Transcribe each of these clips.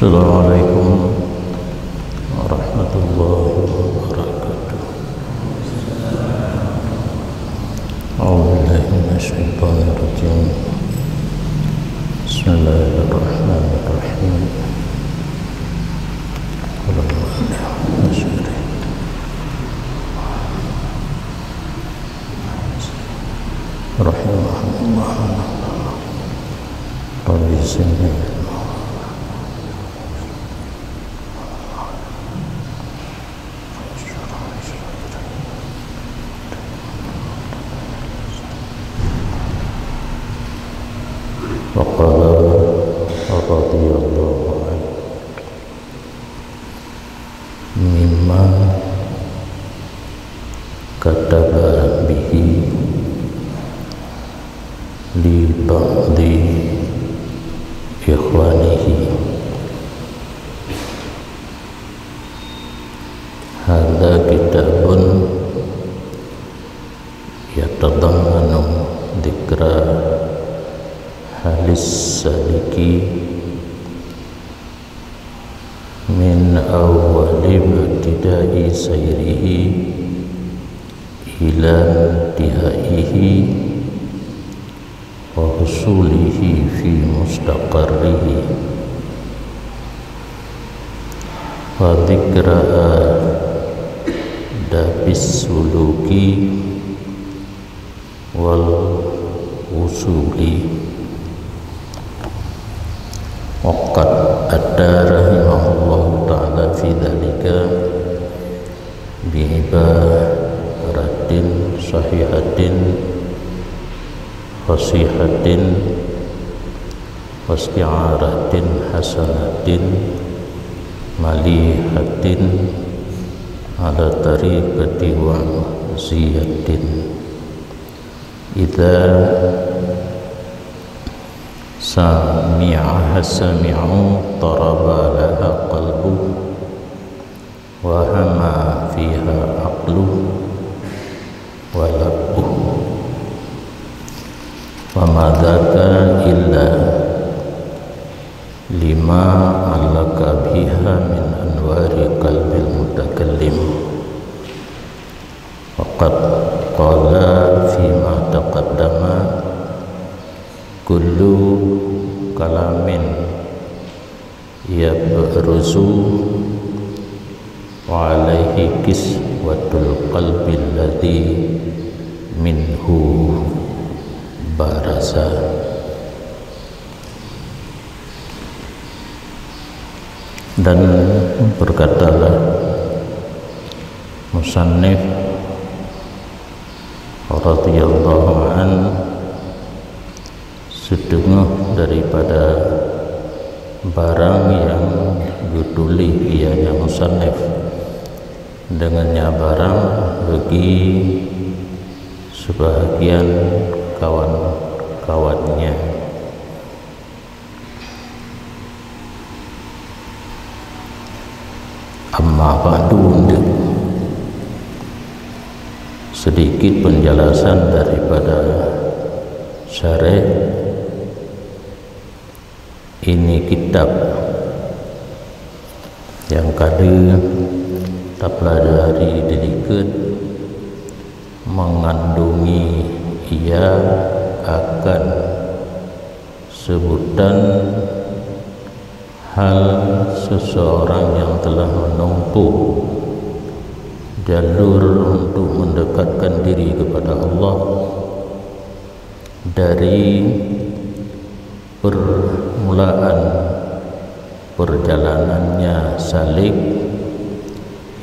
Assalamualaikum warahmatullahi wabarakatuh. A'udzubillahi minasyaitonir rajim. Bismillahirrahmanirrahim. Rahimahullah. Rabbi sini. Waqala radhiyallahu anhu mimma kataba bihi li ba'di ikhwanihi hadza kitabun yatadammanu dzikra halis saliki min awwali ibtida'i sayrihi ila intihaihi wa husulihi fi mustaqarrihi wa dzikra dabis suluki wal usuli. Waqad adda rahimahullahu ta'ala fi dhalika bi'ibaratin sahihatin fasihatin wasti'aratin hasanatin malihatin ala tariqati wa ziyatin idza sami'aha sami'u taraba laha qalbu wa hama fiha aqlu wa labbu wa ma dhaka illa lima alaka biha min anwari qalbil mutakallim waqad qala fima taqaddama kullu kalamin yabruzu wa alaihi kiswatul qalbi alladhi minhu baraza. Dan berkatalah musannif radhiyallahu anhu setengah daripada barang yang ditulis ianya musannif dengannya barang bagi sebahagian kawan-kawannya. Amma ba'du, sedikit penjelasan daripada syarih. Ini kitab yang kada terpelajari dekat mengandungi ia akan sebutan hal seseorang yang telah menempuh jalur untuk mendekatkan diri kepada Allah dari permulaan perjalanannya salik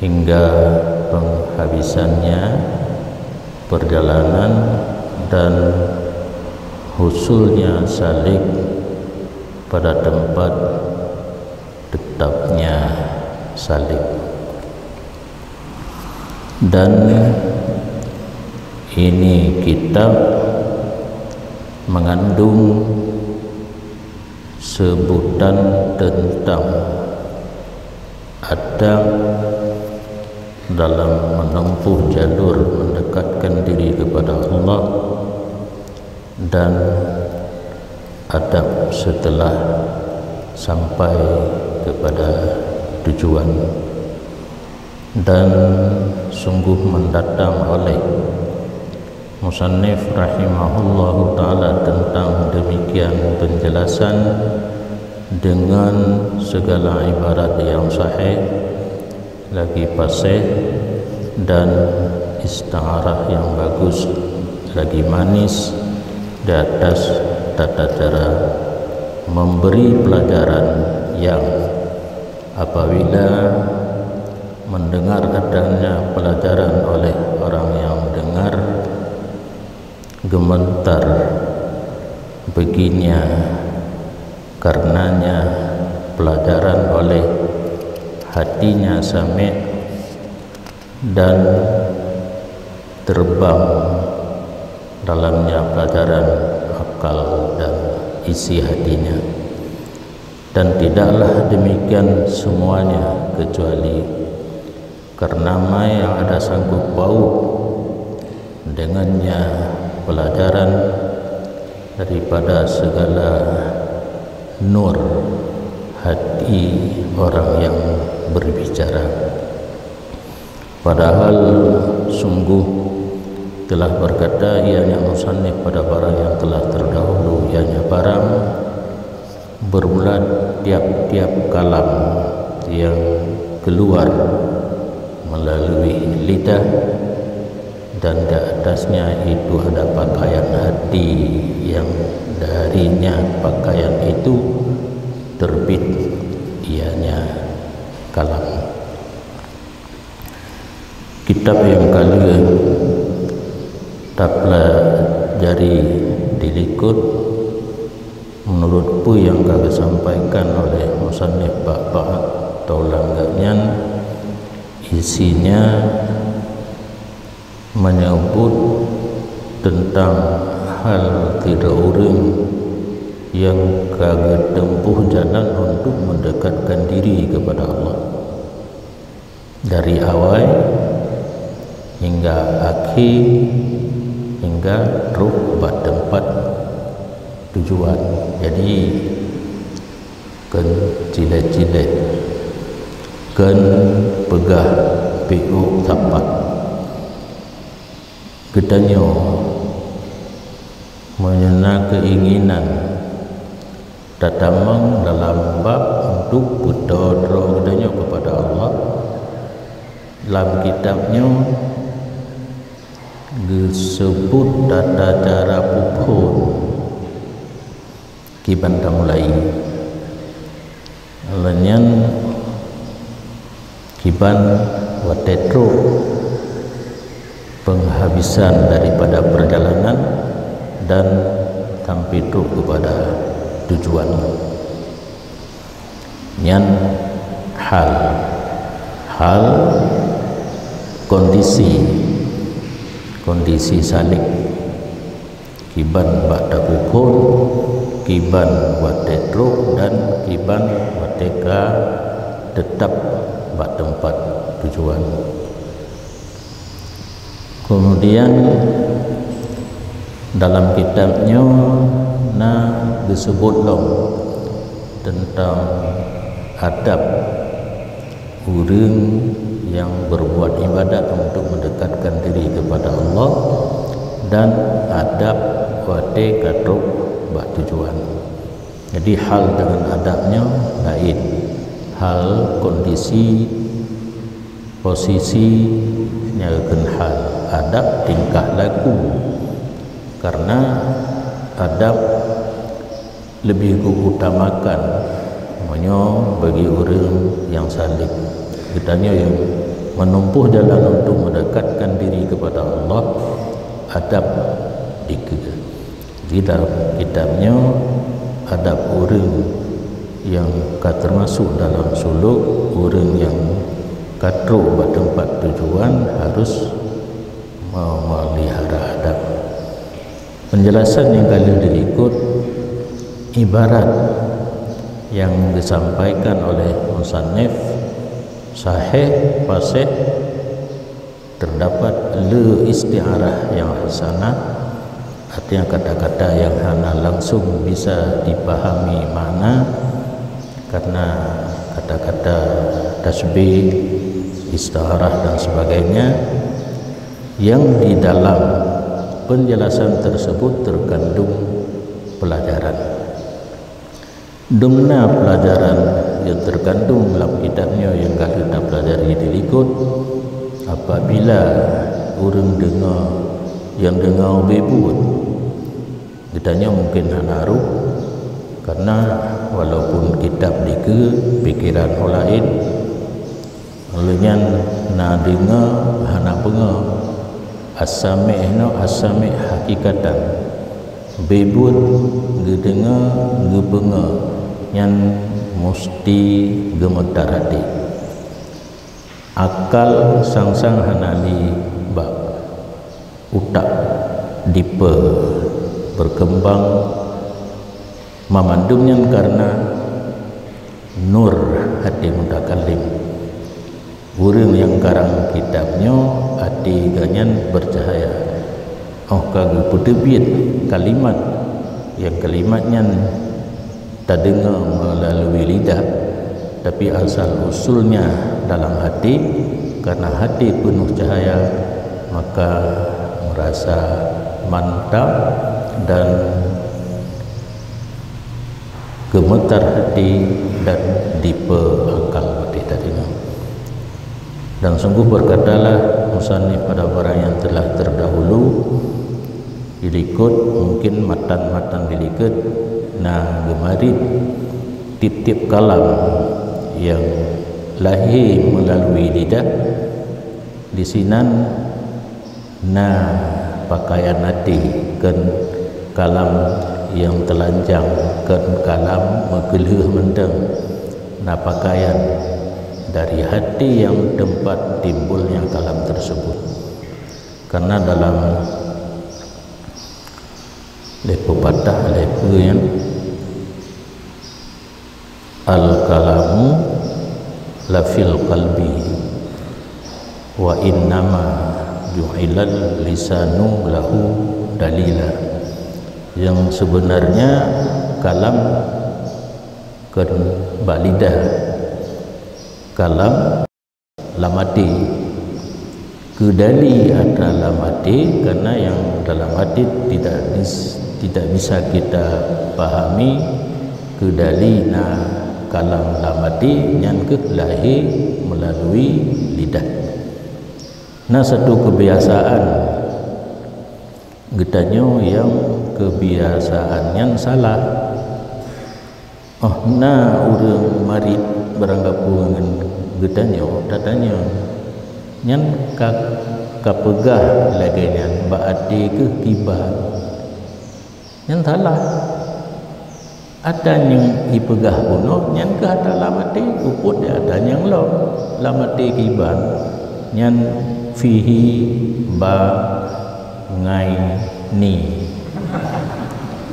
hingga penghabisannya perjalanan dan husulnya salik pada tempat tetapnya salik. Dan ini kitab mengandung sebutan tentang adab dalam menempuh jalur mendekatkan diri kepada Allah dan adab setelah sampai kepada tujuan, dan sungguh mendatang oleh musannif rahimahullahu ta'ala tentang demikian penjelasan dengan segala ibarat yang sahih, lagi fasih, dan isti'arah yang bagus, lagi manis, di atas tata cara memberi pelajaran yang apabila mendengar adanya pelajaran oleh orang yang dengar, gemetar begininya karenanya pelajaran oleh hatinya sami' dan terbang dalamnya pelajaran akal dan isi hatinya. Dan tidaklah demikian semuanya, kecuali karena yang ada sanggup paut dengannya pelajaran daripada segala nur hati orang yang berbicara. Padahal sungguh telah berkata ianya musannif pada barang yang telah terdahulu, ianya barang berbulan tiap-tiap kalam yang keluar melalui lidah, dan di atasnya itu ada pakaian hati yang darinya pakaian itu terbit ianya kalam. Kitab yang kalian tak pelajari dilikut menurutku yang kagak sampaikan oleh musannif bapak atau langganyan, isinya menyebut tentang hal tidak urung yang kagak tempuh jalan untuk mendekatkan diri kepada Allah dari awal hingga akhir, hingga ruh tempat tujuan. Jadi kan cilet-cilet, kan pegah PO tapak ketanya menyena keinginan tatamang dalam bab untuk berdoa ketanya kepada Allah. Dalam kitabnya disebut tata cara pupun kiban mulai lenyan kiban watetro penghabisan daripada perjalanan dan sampai kepada tujuan. Nyan hal kondisi salik kiban ba'da pupun, kiban watetro, dan kiban wateka tetap bak tempat tujuan. Kemudian dalam kitabnya disebut tentang adab orang yang berbuat ibadat untuk mendekatkan diri kepada Allah, dan adab wate katruk bak tujuan. Jadi hal dengan adabnya lain, hal kondisi posisi nyalakan hal, adab tingkah laku, karena adab lebih diutamakan bagi orang yang salik kitanya yang menempuh jalan untuk mendekatkan diri kepada Allah. Adab dikira di dalam kitabnya adab orang yang termasuk dalam suluk orang yang katru pada tempat tujuan harus memelihara adab. Penjelasan yang kali berikut ibarat yang disampaikan oleh musannif sahih fasih, terdapat le isti'arah yang hasanah, artinya kata-kata yang hana langsung bisa dipahami makna, karena kata-kata tasbih, istiharah dan sebagainya yang di dalam penjelasan tersebut terkandung pelajaran. Dumna pelajaran yang terkandung dalam kitabnya yang kita pelajari diikut, apabila orang dengar yang dengar bebut, kitanya mungkin hanaru, karena walaupun kitab dike pikiran orang lain, olehnya na dengar hana penga asami' no asami' hakikatan bebut gedengar gebenga yang mesti gemetar hati. Akal sang-sang hanali bak utak dipe berkembang memandungnya karena nur hati mutakallim. Orang yang karang kitabnya hati ganyan bercahaya. Oh kagak putebit kalimat yang kalimatnya tak dengar melalui lidah, tapi asal usulnya dalam hati. Karena hati penuh cahaya, maka merasa mantap dan gemetar hati dan dipe akal hati tadinya. Dan sungguh berkatalah musannif pada orang yang telah terdahulu dilikut, mungkin matan-matan dilikut, nah gemari tip-tip kalam yang lahir melalui lidah di sinan nah pakaian hati kan kalam yang telanjang kan kalam megeluh mendeng nah pakaian dari hati yang tempat timbulnya kalam tersebut. Karena dalam pepatah yang al-kalamu lafil qalbi wa innama ju'ilal lisanu lahu dalila, yang sebenarnya kalam kan balidah, kalam lamati kedali ada lamati, karena yang dalam hati tidak bisa kita pahami kedali na kalam lamati yang lahir melalui lidah. Nah satu kebiasaan getanya yang kebiasaan yang salah. Oh nah orang mari beranggapungan getanya datanya nyan kapegah lagi nyan baati ke kibat nyan salah. Ada yang ipegah bunuh nyan ke ada lamati uput dia ada yang lo lamati kiban nyan fihi ba ngai ni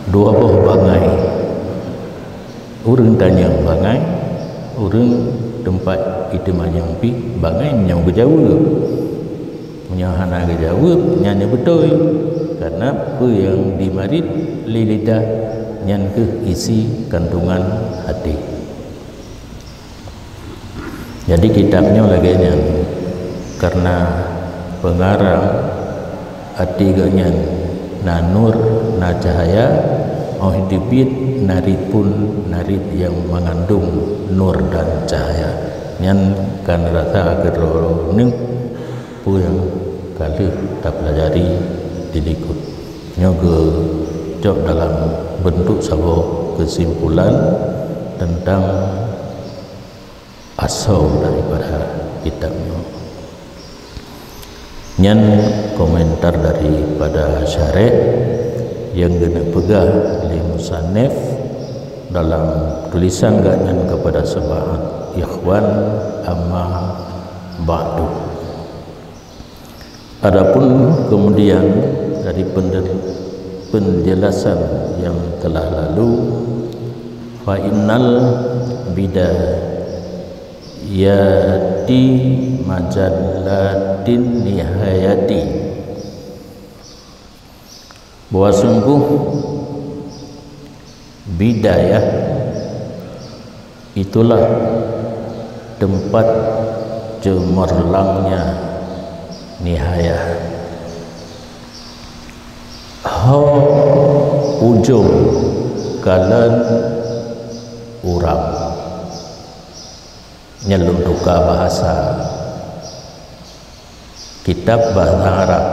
dua boh bangai. Urang tanya bangai, urang tempat itu yang pi bangai yang berjawab menyahana berjawab nyanyi betul, karena apa yang dimarit lidah yang ke isi kandungan hati. Jadi kitabnya lagi yang karena pengarang hati ganyan na nur na cahaya oh hidupit narit pun narit yang mengandung nur dan cahaya yang kan rasa keroro ning pu yang kali tak pelajari dilikut nyoge cok dalam bentuk sebuah kesimpulan tentang asal daripada kitabnya. Nyan komentar daripada syarih yang kena pegah oleh musannif dalam tulisan ganyan kepada sebahat ikhwan amma ba'du. Adapun kemudian dari penjelasan yang telah lalu, fa innal bidayati majallatin nihayati, bahwa sungguh bidayah itulah tempat cemerlangnya nihayah. Ujung kalan urang nyelun duka bahasa kitab bahasa Arab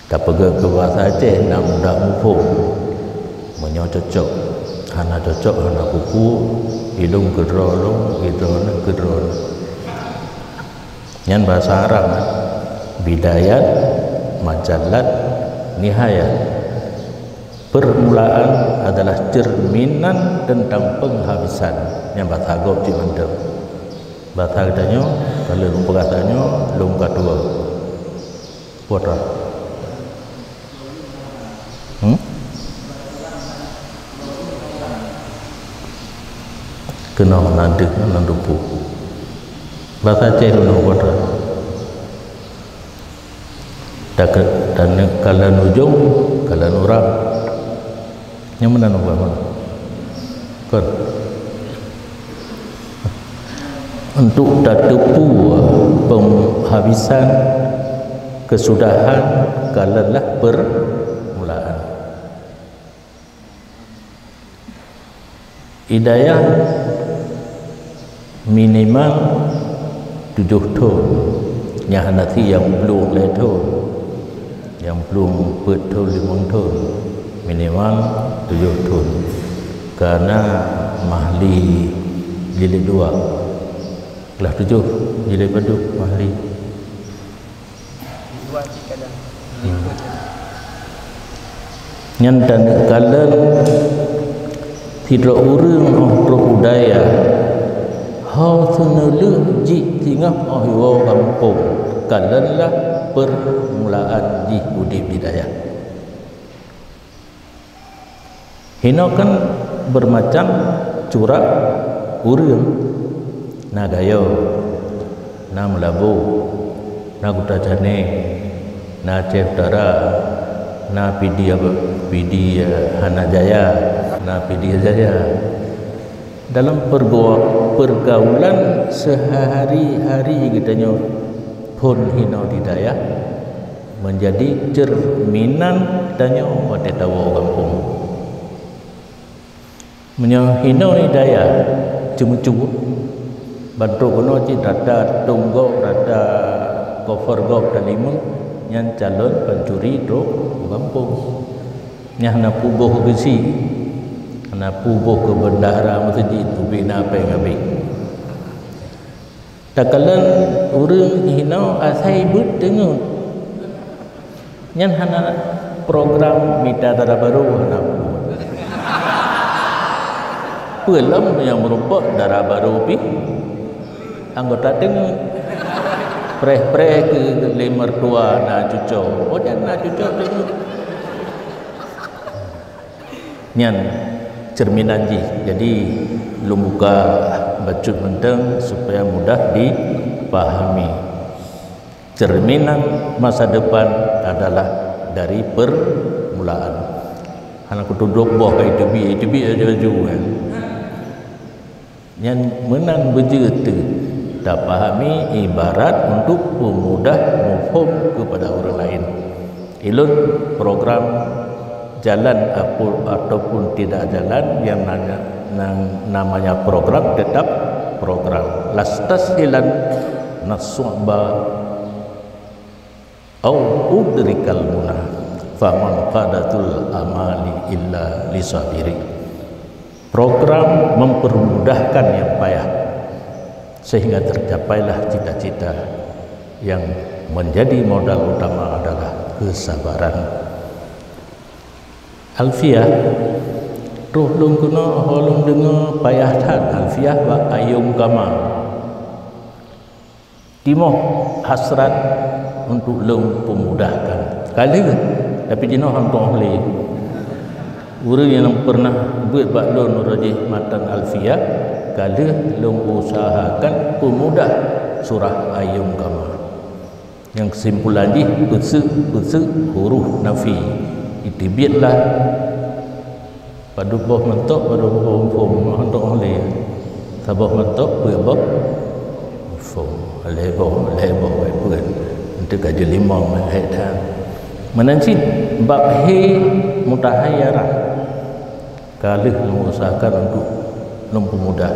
tak pergi ke bahasa Aceh nak mudah mufum menyococok hana cocok hana kuku hidung gedrolong gedrolong yang bahasa Arab bidayat majalat nihayat. Permulaan adalah cerminan tentang penghabisan yang bahasa Arab cimandem. Bahasa katanya kalau lupa katanya lumpa dua putra kena nandik nandupu bahasa Aceh dulu putra dan kalian ujung kalian orang yang mana nak buat mana? Kan? Untuk datepu penghabisan kesudahan kalalah permulaan. Hidayah minimal 7 tahun. Yang nanti yang belum tahun, yang belum betul 5 tahun. Minimal 7 tahun karena mahli jilid 2 kelas 7 jilid 2 mahli yang dan kalian tidak urung roh budaya hau senelu ji tingah oh kampung kalian lah permulaan ji budi bidayah. Hino kan bermacam corak urang na gayo na melabu na kuta jane na cefdara na pidi hanajaya na pidi jaya dalam pergaulan sehari-hari katanya pun hino didaya menjadi cerminan tanya wate tawa kampung menyahino hidayah cuma-cuma bantu kono ci rada tunggok rada cover gok dalima yang calon pencuri do kampung yang na puboh gesi na puboh ke bendahara masjid tu bina apa yang habis takalan urang hino asai but tengok yang hana program mita tara baru hana pelem yang merupakan darah baru pi anggota tengok preh-preh ke lemar tua na cucok oh dan na cucok tengok nyan cerminan ji jadi belum buka bacut menteng supaya mudah dipahami cerminan masa depan adalah dari permulaan anak duduk bawah itu bi aja kan yang menang begitu tak pahami ibarat untuk memudah mufhum kepada orang lain ilun program jalan ataupun tidak jalan yang namanya program tetap program lastashilan nasu'ba au udrikal munah faman qadatul amali illa lisabiri. Program mempermudahkan yang payah sehingga tercapailah cita-cita yang menjadi modal utama adalah kesabaran. Alfiah ruh lung kuno holung dengar payah tan alfiah wa ayung kama timoh hasrat untuk lung pemudahkan kali tapi jino hang tong ahli urang yang pernah buat baklon rajih matan alfiah kali lung usahakan pemudah surah ayung kama yang kesimpulan di besek huruf nafi itibiatlah Padu boh mentok padu boh untuk oleh saboh mentok berbok fom lebo pun untuk gaji 5 hektar menanci bab he mutahayyarah kalih mengusahakan untuk lumpuh mudah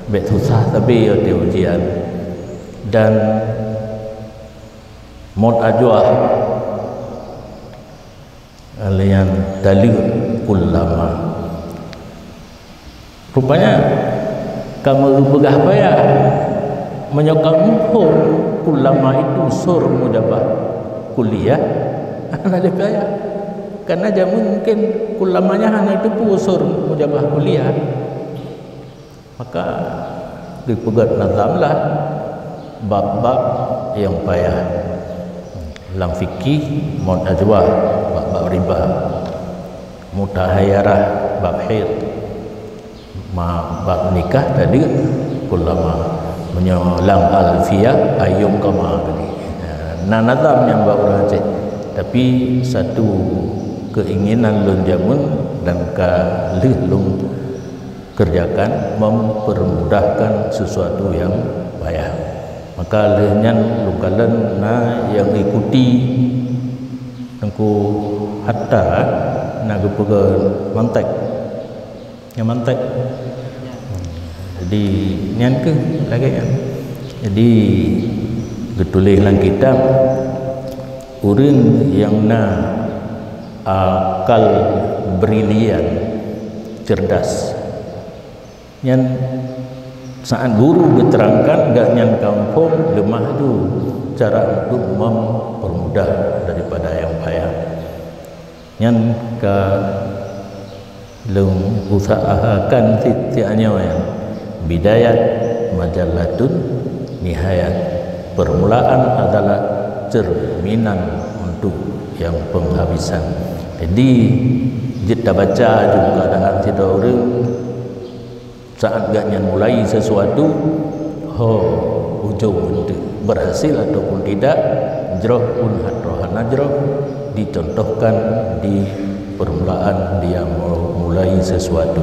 bet susah tapi ya di ujian dan mod ajwah alian dalil ulama rupanya kamu begah payah menyokong ulama itu sur mujabah kuliah ada payah karena jamu mungkin ulamanya hanya itu pusur mujabah kuliah maka dipegat nazamlah bab-bab yang payah lang fikih mod ajwah bab riba mutahayyarah bab haid bab nikah tadi ulama menyolang alfiyah ayum kama tadi nazam yang bab Aceh tapi satu keinginan lun jamun dan kalih lun kerjakan mempermudahkan sesuatu yang payah maka lehnyan lukalan yang ikuti tengku hatta nak pegang mantek yang mantek jadi nian ke lagi kan jadi getulis dalam kitab urang yang akal brilian cerdas yang saat guru diterangkan gak nyan kampung lemah itu cara untuk mempermudah daripada yang payah yang ke lung usahakan setiapnya yang bidayat majallatun nihayat permulaan adalah cerminan untuk yang penghabisan jadi kita baca juga keadaan tidak orang saat gaknya mulai sesuatu ujung berhasil ataupun tidak jroh pun hadrohan najroh dicontohkan di permulaan dia mulai sesuatu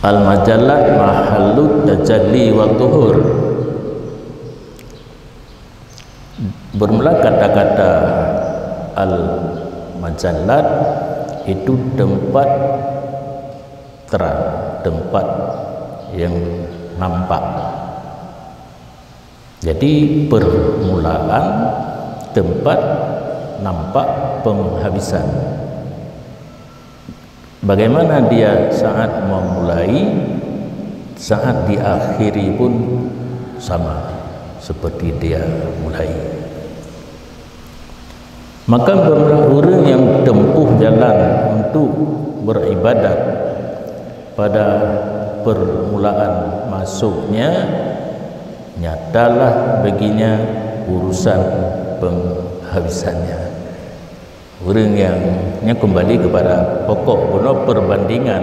al-majallat mahallut tajalli wa tuhur bermula kata-kata al-majallat itu tempat terang, tempat yang nampak. Jadi permulaan tempat nampak penghabisan. Bagaimana dia saat memulai, saat diakhiri pun sama seperti dia mulai. Maka orang yang tempuh jalan untuk beribadat pada permulaan masuknya, nyatalah baginya urusan penghabisannya. Orang yang kembali kepada pokok benar perbandingan,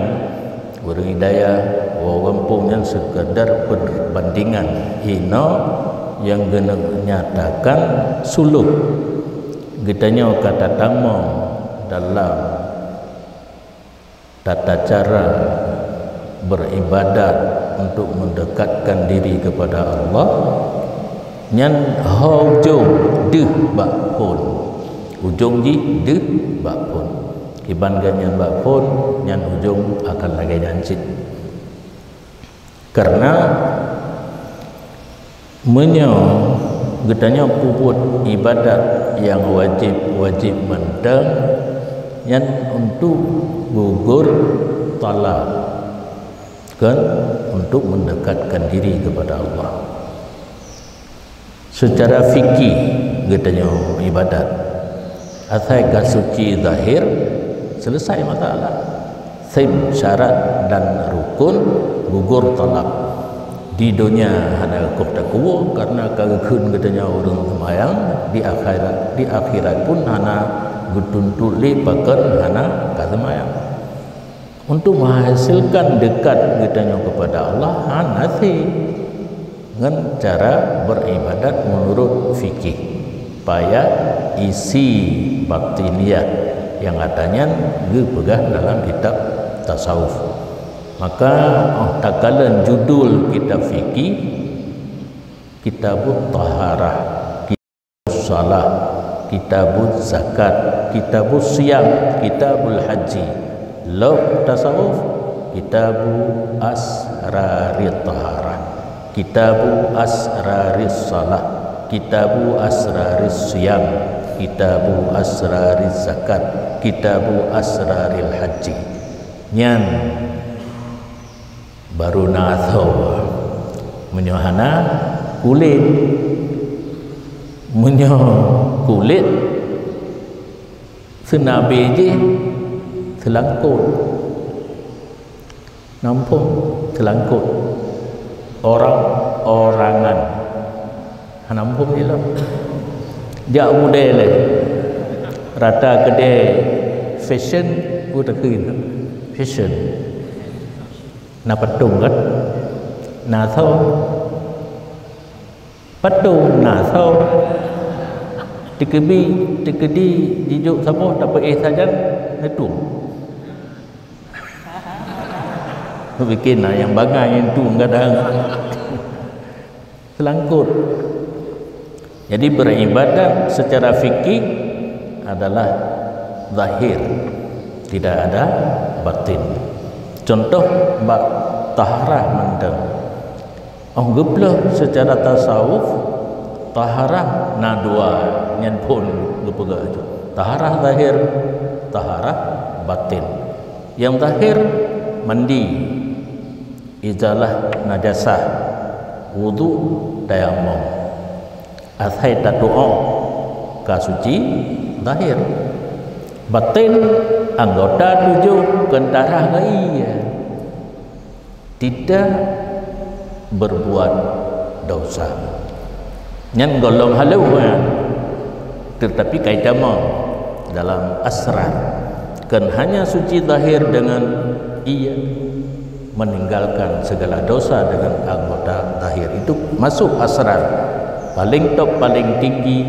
orang hidayah, orang kampung yang sekadar perbandingan hina yang kena nyatakan suluk. Getanya kata tamu dalam tata cara beribadat untuk mendekatkan diri kepada Allah nyan hujung deh bakpun ujung ji deh bakpun iban ganyan bakpun nyan ujung akan lagi jancit karena getanya puput ibadat yang wajib mendang yang untuk gugur talak kan untuk mendekatkan diri kepada Allah secara fikih getanya ibadat asai suci zahir selesai masalah sib syarat dan rukun gugur talak di dunia hanya kok tak kuat karena kagakun katanya orang sembahyang di akhirat pun hanya gutuntul lipakan hanya kasemayang untuk menghasilkan dekat katanya kepada Allah hanya sih dengan cara beribadat menurut fikih payah isi batiniah yang adanya pegah dalam kitab tasawuf. Maka tak kala judul kitab fikih, kitabut taharah, kitabus salah, kitabut zakat, kitabus siyam, kitabul haji. Law tasawuf, kitabu asrarit taharah, kitabu asraris salah, kitabu asraris siyam, kitabu asraris zakat, kitabu asraril haji. Nyan baru nathau menyohana kulit kulit senabi je selangkut nampung selangkut orang-orangan nampung je lah dia model rata kedai fashion udah kena fashion na patung kan na thau patung na thau tikedi dijuk sabo dapat saja itu bikin yang bagai yang tu kadang selangkut. Jadi beribadat secara fikih adalah zahir, tidak ada batin. Contoh bab taharah mandang. Geblah secara tasawuf taharah na dua nyan pun gepega itu. Taharah zahir, taharah batin. Yang zahir mandi, izalah najasah, wudu, tayammum. Athai doa kasuci zahir. Batin anggota tujuh kendaraan iya tidak berbuat dosa. Nyan golong halu tetapi kaidama dalam asrar kan hanya suci zahir dengan ia meninggalkan segala dosa dengan anggota zahir itu masuk asrar. Paling top paling tinggi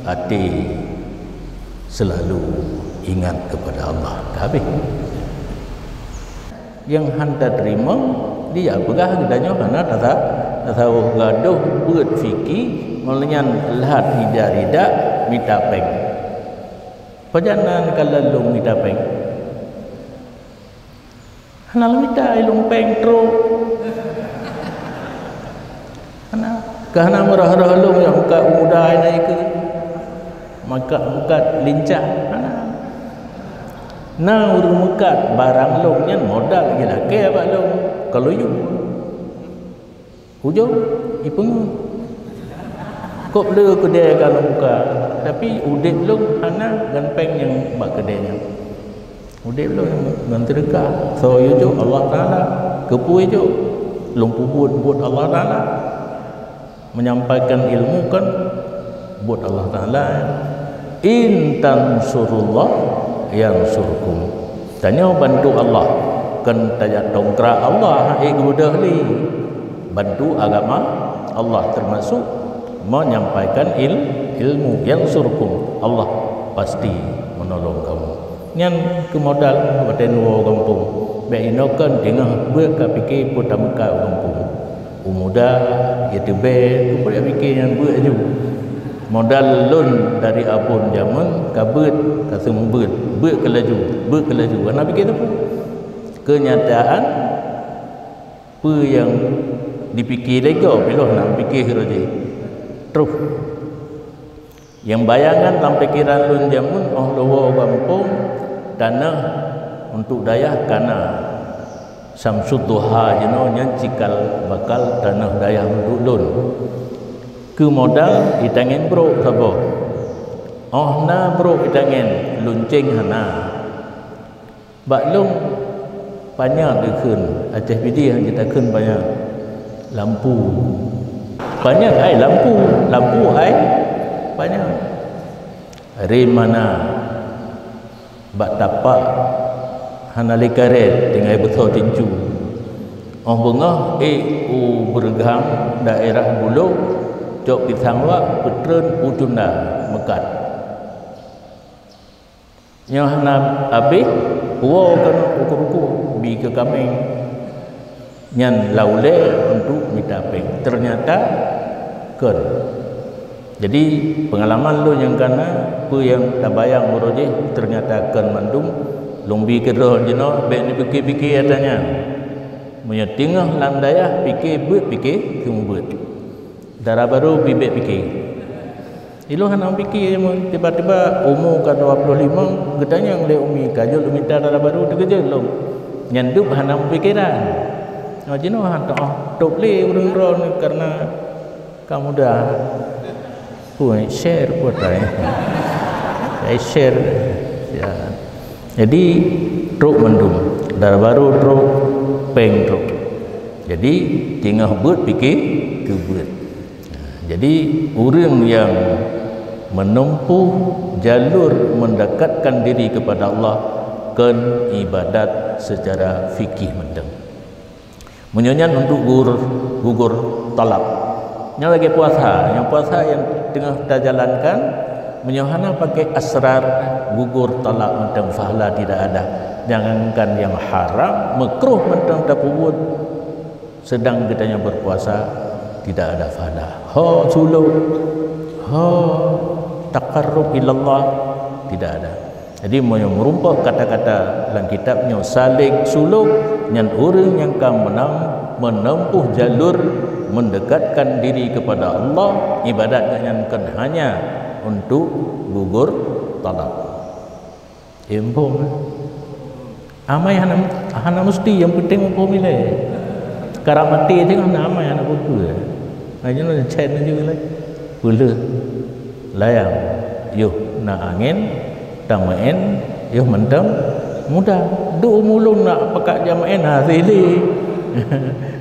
hati selalu ingat kepada Allah. Habis yang handa terima dia pegah gedanya hana tahu gaduh buat fikir melenyan lahat hijarida minta peng pajanan kalau lu minta peng hana minta ilung peng tro hana kahana merah-rah lu yang muka muda naik ke muka lincah na urung mekat barang long nyan modal lagi lah ke apa long kalau you hujung ipeng kop le kedai kalau muka tapi udip long hana ganpeng yang bak kedainya udip long ngan terka so you jo Allah Taala kepu jo lumpu buat Allah Taala menyampaikan ilmu kan buat Allah Taala in tansurullah yang surkum tanya bantu Allah kan tanya dongkrak Allah mudah li bantu agama Allah termasuk menyampaikan ilmu yang surkum Allah pasti menolong kamu nyan ke modal badan wo kampung be inokan dengan buat ka fikir putam ka kampung umuda itu be ku fikir yang buat ju modal lun dari abun zaman kabut kasum beut kelaju warna fikir tu kenyataan apa yang dipikir lego bila nak fikir raja terus yang bayangan dalam pikiran lun zaman lawa kampung tanah untuk dayah kana samsud duha jeno nya cikal bakal tanah dayah untuk lun ke modal itangen bro sabo na bro itangen luncing hana baklung banyak dikeun aceh bidi yang kita keun banyak lampu banyak ai lampu ai banyak hari mana bak tapak hana lekaret tinggal betul tinju bengah bergam daerah Bulu jok pitangwa petren utunda mekat Nyo hana habis wo kan ukur-ukur bi ke kami nyan laule untuk minta peng. Ternyata kan. Jadi pengalaman lu yang kana pu yang tabayang muroje ternyata kan mandung lumbi ke roh jeno bek ni fikir-fikir katanya. Punya tengah landaya fikir kemudian darah baru bibit fikir ilo hana fikir tiba-tiba umur ke 25 gedanya ngele umi kajul minta darah baru terkejut lo nyandup hana pikiran jino hanto tok le urang ron karena kamu dah punya share putai share ya. Jadi truk mendung darah baru truk peng truk. Jadi tengah buat fikir ke buat. Jadi orang yang menempuh jalur mendekatkan diri kepada Allah kan ibadat secara fikih mendeng. Menyanyian untuk gugur talab. Yang lagi puasa, yang tengah kita jalankan menyohana pakai asrar gugur talak mentang fahala tidak ada. Jangankan yang haram makruh mentang tapubut sedang kitanya berpuasa tidak ada fahala. Ha suluk ha taqarrub ilallah tidak ada. Jadi merumpah kata-kata dalam kitabnya salik suluk yang orang yang akan menempuh jalur mendekatkan diri kepada Allah ibadat yang kan hanya untuk gugur talak. Empong amai hana mesti yang penting empong milih. Sekarang mati je kan amai hana buku. Aja nak chat juga lagi. Bula layang yuh nak angin tamain yuh mendam mudah du mulun nak pakak jamain hasili.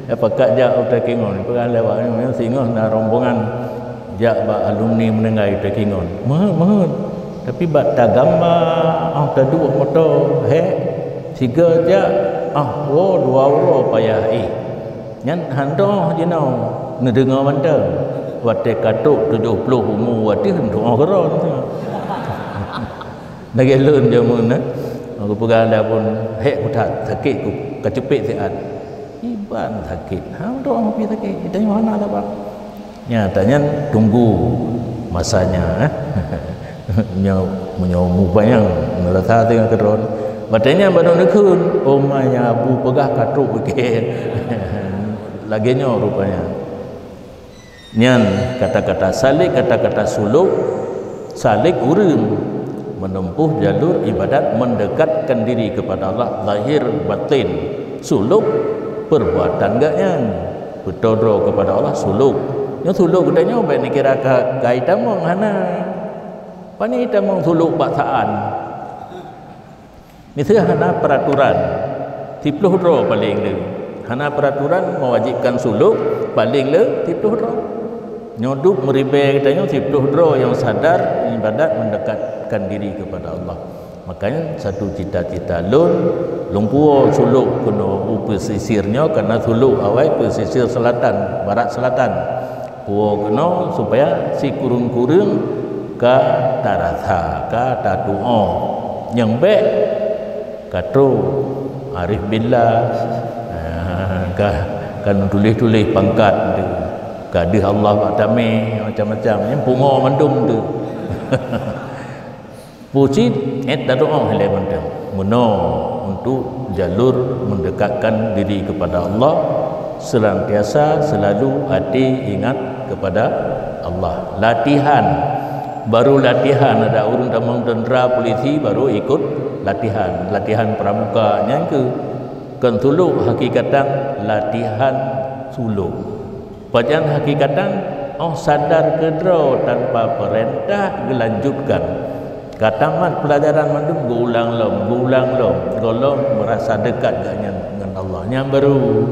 Pakak jak uta kingon pegang lewat ni singoh na rombongan jak ba alumni menengai uta kingon. Mahut tapi bat gambar tadu motor siga je wo 2 euro payah nyan hando jenau nedengar manda wate katuk 70 umur wate hendak geron lagi leun je mun aku pegang dah pun kutat sakit ku kecepit siat iban sakit hando pi sakit kita mana lah bang nyatanya tunggu masanya menyomu banyak merasa dengan keron batanya baru nekun omanya abu pegah katuk ke laginya rupanya nyan kata-kata salik kata-kata suluk salik urang menempuh jalur ibadat mendekatkan diri kepada Allah zahir batin suluk perbuatan gak yang bertodro kepada Allah suluk yang suluk katanya baik ni kira kaitan mong hana pani tamong suluk baksaan misalnya hana peraturan 10 ro paling le hana peraturan mewajibkan suluk paling le 10 ro nyoduk meribe katanya 10 ro yang sadar ibadat mendekatkan diri kepada Allah. Makanya satu cita-cita lumpuo suluk kena pesisirnya karena suluk awai pesisir selatan barat selatan puo kena supaya si kurung-kurung ka taratha ka tatuo yang baik katu arif billah kan tulis-tulis pangkat kadih Allah batame macam-macam yang pungo mendung tu puji doa hele mendung muno untuk jalur mendekatkan diri kepada Allah senantiasa selalu hati ingat kepada Allah latihan baru latihan ada urun tamang tentera polisi baru ikut latihan pramuka yang ke kan suluk hakikatan latihan suluk pajan hakikatan sadar kedro tanpa perintah dilanjutkan katamat pelajaran mandum gulang lom golong merasa dekat dengan Allah yang baru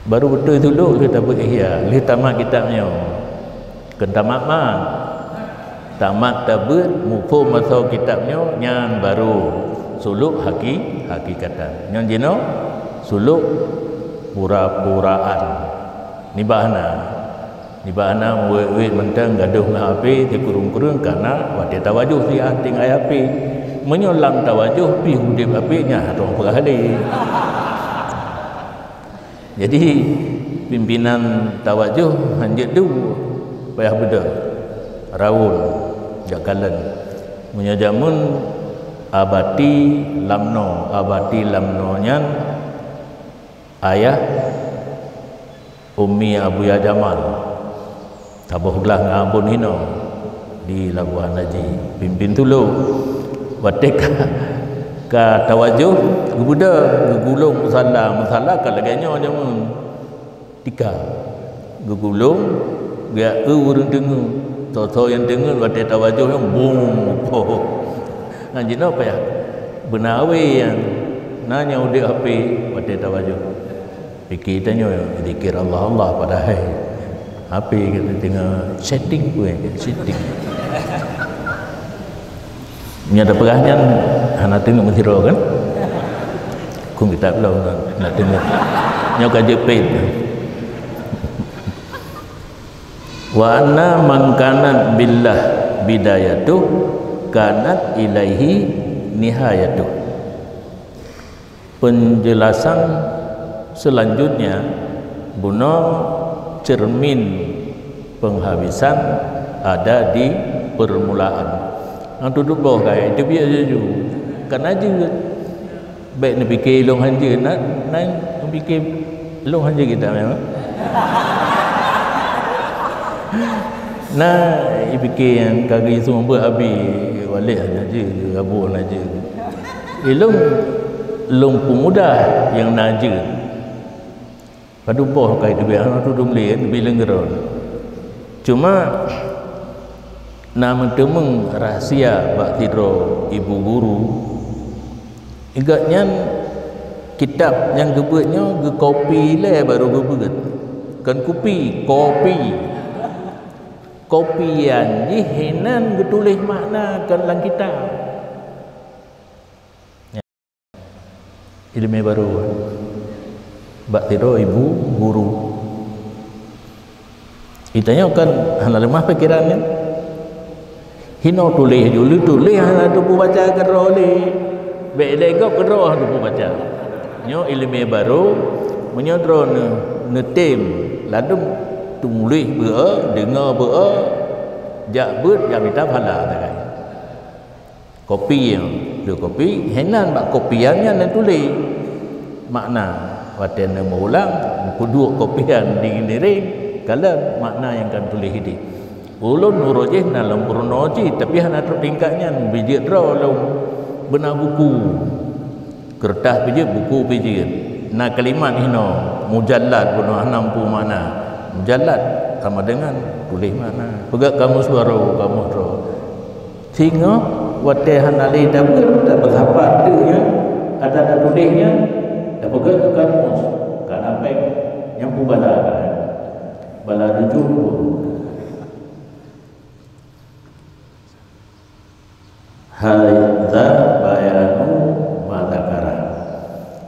betul suluk kita berihya li tamat kitabnya kan tamat tabut mufhum masuk kitabnya yang baru suluk hakikatan yang jino suluk pura-puraan ni bahana di bana murid mentang gaduh ngah api di kurung-kurung karena wadi tawajuh si anting api menyolang tawajuh pi hudip apinya atau perhali. Jadi pimpinan tawajuh hanjit tu payah beda rawun jakalan menyajamun abati lamno nyan ayah Umi Abu Ya Jamal tabuh gelah ngabun hino di Labuan Haji pimpin tulu watek ka tawajuh gubuda gugulung musalla ka laganya jamun tika gugulung dia urang dengar toto yang dengar watek tawajuh yang bung anjing apa ya benawe yang nanya udah api watek tawajuh fikir tanya zikir Allah pada hai api kita tengah setting ada perahnya anak tengok menghirau kan kung kita belum nak tengok nyok aja pet wa anna man kanat billah bidayatuh kanat ilaihi nihayatuh. Penjelasan selanjutnya guna cermin penghabisan ada di permulaan. Ang duduk bawah kaya itu biar je kan aja baik nak fikir long hanja nak fikir long hanja kita memang nah fikir yang kaki semua berhabis walik aja je abun aja long pemuda yang naja pada bawah kaya itu biar anak duduk melihat bila ngeron cuma nama temeng rahsia baktiro ibu guru ingatnya kitab yang gebetnya ge kopi le baru gebet kan kopi kopian jihinan getulis makna kan lang kitab ya. Ilmu baru baktiro ibu guru itanya kan hana lemah pikirannya hino tulis dulu tulis hana tu baca kero ni baik legok kero tu baca nyo ilmu baru menyodro netem ladum tulis beur dengar beur jak bet yang kita hala tak kopi yang tu kopi henan bak kopiannya nan tulis makna waten mengulang kedua kopian di ring kalau makna yang kan tulis ini ulun nurujih dalam purnoji tapi hana tingkatnya biji draw lalu benar buku kertas biji buku biji na kalimat hino mujallad bunuh 60 mana mujallad sama dengan tulis mana pegak kamu suara kamu draw sehingga wate hana li dapat bersahabat tu ya ada tulisnya dah pegak kamu kan apa yang bala jumpa hadza bayanu madzakara.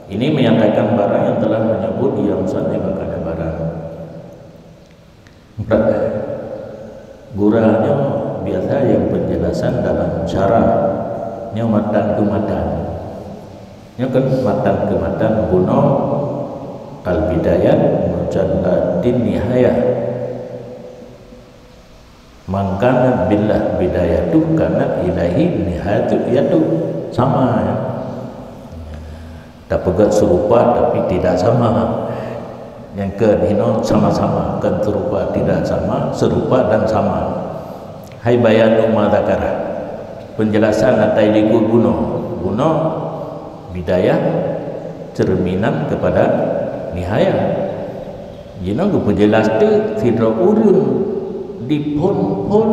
Ini menyampaikan barang yang telah menyebut yang saatnya kepada barang. Guranya biasa yang penjelasan dalam syarah nya matan ke matan. Nya kan matan ke matan guna al-bidayah mujalladin nihayah. Mangkana billah bidayatuh kanat ilahi nihayatuh sama ya. Tak pegat serupa tapi tidak sama. Yang kedua sama-sama kan serupa tidak sama, serupa dan sama. Hai bayanu madzakara. Penjelasan atai liku guna bidayah cerminan kepada nihayah. Jina ku penjelas tu sidra urun di pon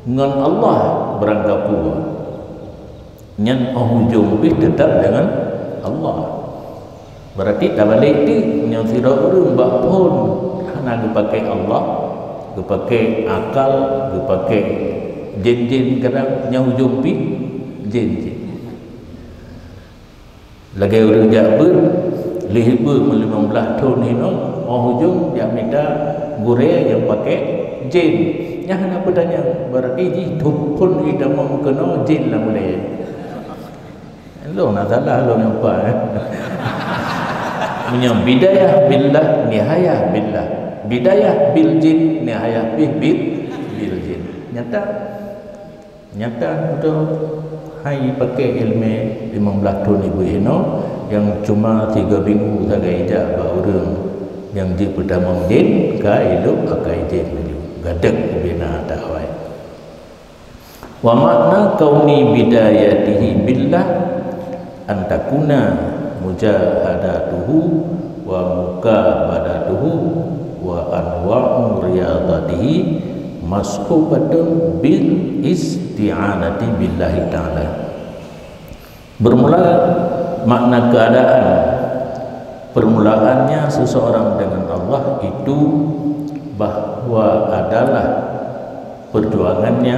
dengan Allah beranggapu nyan hujung bih tetap dengan Allah berarti tak balik ti yang sira urung bak pon hana dipakai Allah dipakai akal dipakai jin kadang yang hujung bih jin lagi urang jabut lihibur 15 tahun ini hujung dia minta gure yang pakai jin. Yang nak bertanya berarti ji pun kita mau kena jin lah boleh. Lo nak salah lo nampak punya bidayah billah nihayah billah. Bidayah bil jin nihayah bil jin. Nyata betul. Hai pakai ilmu 15 tahun ibu ini yang cuma 3 minggu saja ijak orang yang di pertama jin ka hidup pakai jin gadak bina takwai. Wa makna kauni bidayatihi billah antakuna mujahadatuhu wa mukabadatuhu wa anwa'u riyadatihi maskubatun bil isti'anati billahi ta'ala. Bermula makna keadaan permulaannya seseorang dengan Allah itu bahwa adalah perjuangannya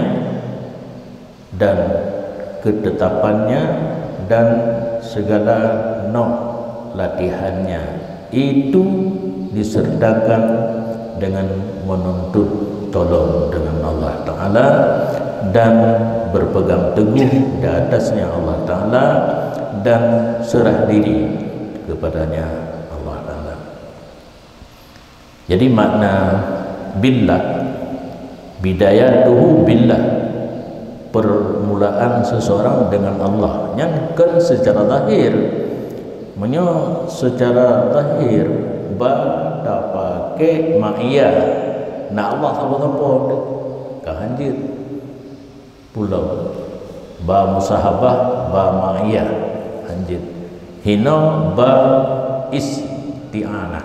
dan ketetapannya dan segala nok latihannya itu disertakan dengan menuntut tolong dengan Allah Ta'ala dan berpegang teguh di atasnya Allah Ta'ala dan serah diri kepadanya Allah Ta'ala. Jadi makna billah, bidayatuhu billah, permulaan seseorang dengan Allah yang kan secara zahir secara zahir tak pakai ma'iyah nak Allah apa-apa kahanjir pulau ba musahabah ba ma'iyah hanjir hina ba isti'anah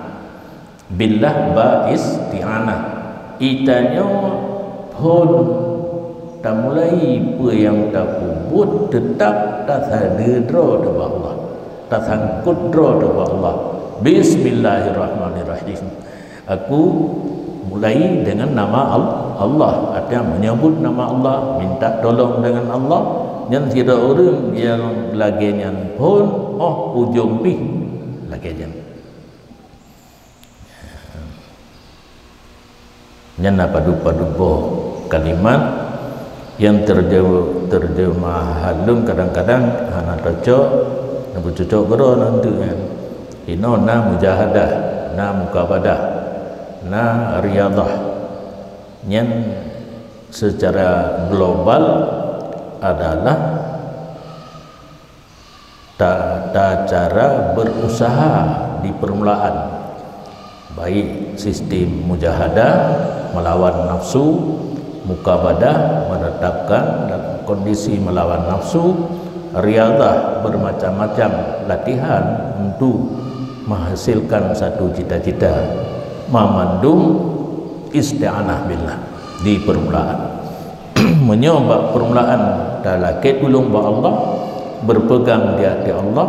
billah ba isti'anah itanya pun tak mulai apa yang tak kubut tetap tak sadedra dewa Allah tak sangkut dra dewa Allah. Bismillahirrahmanirrahim. Aku mulai dengan nama Allah, artinya menyebut nama Allah, minta tolong dengan Allah, dan tidak orang yang laginya pun ujung pi laginya. Yang padu-padu kalimat yang terjemah halum kadang-kadang anak cocok, nak cocok gero nanti kan. Ino na mujahadah, na mukabadah, na riyadah. Yang secara global adalah tata cara berusaha di permulaan, baik sistem mujahadah melawan nafsu, mukabadah menetapkan dalam kondisi melawan nafsu, riyadah bermacam-macam latihan untuk menghasilkan satu cita-cita, memandung isti'anah billah di permulaan. Menyoba permulaan dalam ketulung ba Allah, berpegang di hati Allah,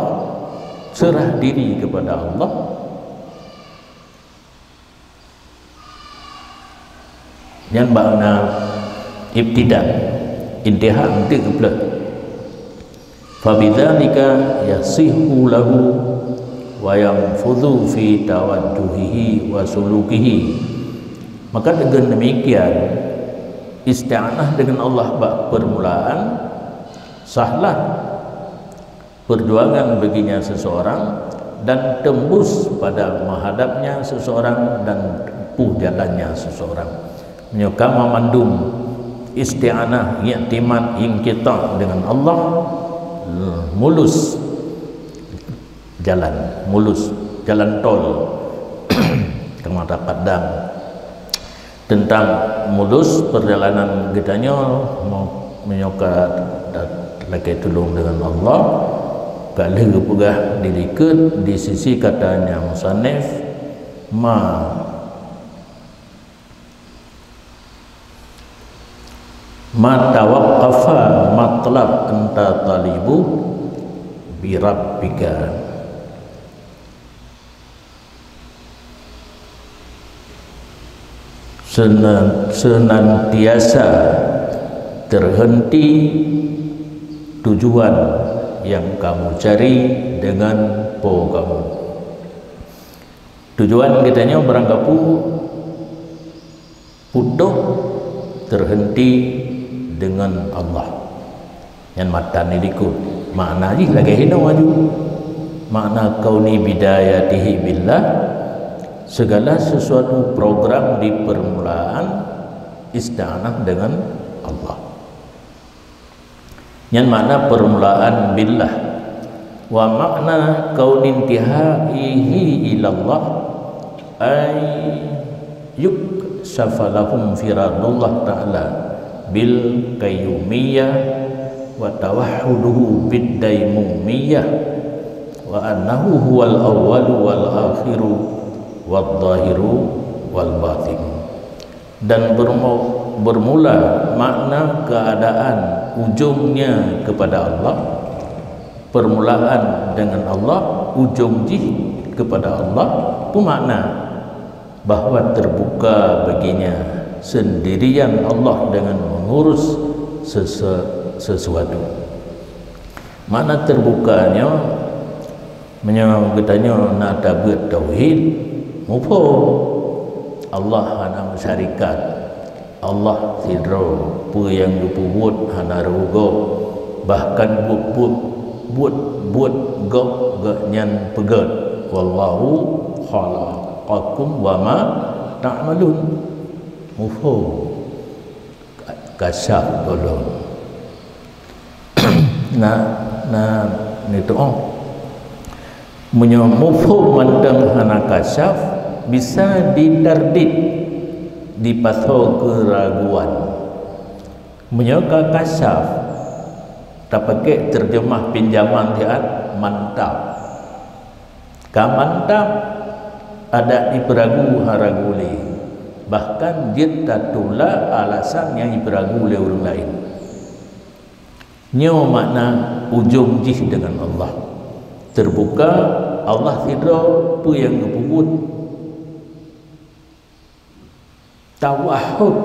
serah diri kepada Allah. Yang makna ibtida intiha nanti kepala fabidzalika yasihu lahu wa yanfudhu fi tawajjuhihi wa sulukihi. Maka dengan demikian isti'anah dengan Allah bak permulaan sahlah perjuangan baginya seseorang dan tembus pada menghadapnya seseorang dan tempuh jalannya seseorang. Menyuka memandung isti'anah i'timad ingkita dengan Allah, mulus jalan tol Kemata Padang. Tentang mulus perjalanan kitanya mau menyuka lagi tolong dengan Allah, kalau pegah diriket di sisi katanya musannif ma tawaqqafa matlab anta talibu bi rabbika. Senantiasa terhenti tujuan yang kamu cari dengan po kamu. Tujuan katanya beranggapu putuh terhenti dengan Allah. Yang matan ni dikut makna ni lagi hina maju. Makna kauni bidayatihi billah, segala sesuatu program di permulaan isti'anah dengan Allah. Yang makna permulaan billah. Wa makna kauni intihaihi ilallah ay yuksafalahum firadullah ta'ala bil qayyumiyyah wa tawahhuduhu bid daimumiyah wa annahu huwal awwalu wal akhiru wal zahiru wal batin. Dan bermula makna keadaan ujungnya kepada Allah, permulaan dengan Allah, ujung jih kepada Allah, itu makna bahwa terbuka baginya sendirian Allah dengan mengurus sesuatu. Makna terbukanya menyebutnya nak dapat tauhid, mupo Allah hana masyarikat, Allah tidro pu yang dipubut hana rugo, bahkan buat gok nyan pegat, wallahu khalaqakum wa ma ta'malun. Mupo kasyaf tolong ni tu mufu mandang hana kasyaf bisa ditardid dipatho keraguan. Menyoka kasyaf tak pakai terjemah pinjaman tiat mantap. Ka mantap ada iberagu haraguli, bahkan dia tak tula alasan yang iberagu oleh orang lain. Nyo makna ujung jih dengan Allah, terbuka Allah tidro pu yang kepubut, tawahud